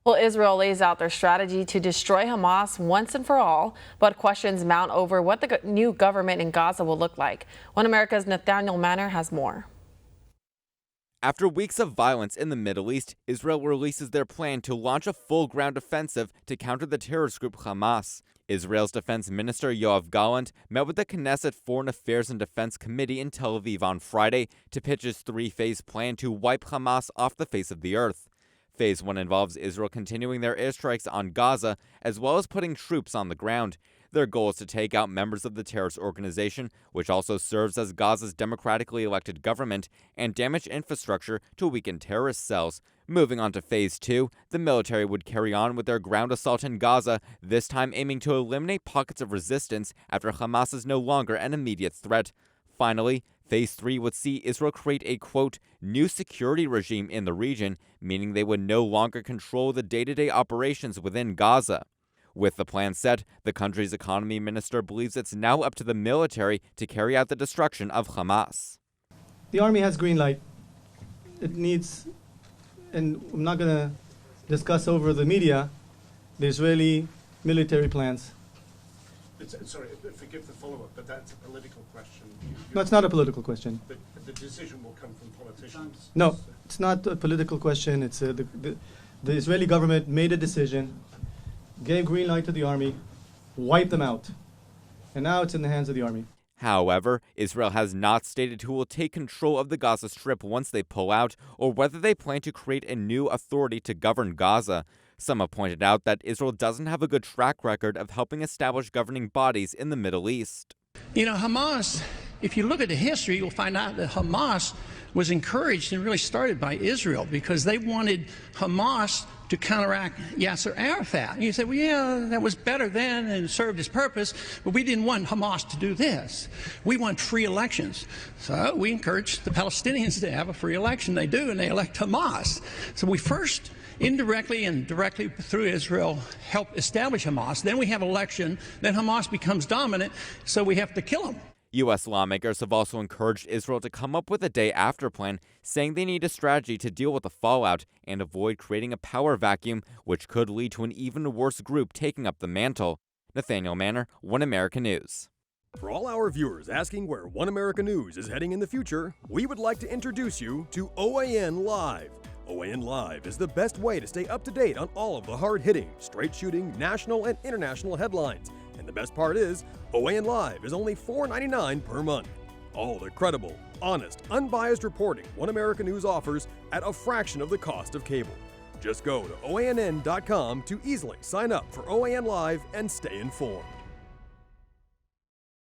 Well, Israel lays out their strategy to destroy Hamas once and for all, but questions mount over what the new government in Gaza will look like. One America's Nathaniel Manor has more. After weeks of violence in the Middle East, Israel releases their plan to launch a full ground offensive to counter the terrorist group Hamas. Israel's defense minister Yoav Gallant met with the Knesset Foreign Affairs and Defense Committee in Tel Aviv on Friday to pitch his three-phase plan to wipe Hamas off the face of the earth. Phase 1 involves Israel continuing their airstrikes on Gaza, as well as putting troops on the ground. Their goal is to take out members of the terrorist organization, which also serves as Gaza's democratically elected government, and damage infrastructure to weaken terrorist cells. Moving on to Phase 2, the military would carry on with their ground assault in Gaza, this time aiming to eliminate pockets of resistance after Hamas is no longer an immediate threat. Finally, Phase 3 would see Israel create a, quote, new security regime in the region, meaning they would no longer control the day-to-day operations within Gaza. With the plan set, the country's economy minister believes it's now up to the military to carry out the destruction of Hamas. The army has green light. It needs, and I'm not going to discuss over the media, the Israeli military plans. Sorry, forgive the follow-up, but that's a political question. No, it's not a political question. But the decision will come from politicians. No, it's not a political question. It's the Israeli government made a decision, gave green light to the army, wiped them out. And now it's in the hands of the army. However, Israel has not stated who will take control of the Gaza Strip once they pull out, or whether they plan to create a new authority to govern Gaza. Some have pointed out that Israel doesn't have a good track record of helping establish governing bodies in the Middle East. You know, Hamas, if you look at the history, you'll find out that Hamas was encouraged and really started by Israel because they wanted Hamas to counteract Yasser Arafat. And you say, well, yeah, that was better then and served its purpose, but we didn't want Hamas to do this. We want free elections. So we encourage the Palestinians to have a free election. They do, and they elect Hamas. So we first indirectly and directly through Israel help establish Hamas. Then we have election. Then Hamas becomes dominant, so we have to kill them. U.S. lawmakers have also encouraged Israel to come up with a day-after plan, saying they need a strategy to deal with the fallout and avoid creating a power vacuum, which could lead to an even worse group taking up the mantle. Nathaniel Manor, One America News. For all our viewers asking where One America News is heading in the future, we would like to introduce you to OAN Live. OAN Live is the best way to stay up to date on all of the hard-hitting, straight-shooting, national and international headlines. And the best part is, OAN Live is only $4.99 per month. All the credible, honest, unbiased reporting One America News offers at a fraction of the cost of cable. Just go to OANN.com to easily sign up for OAN Live and stay informed.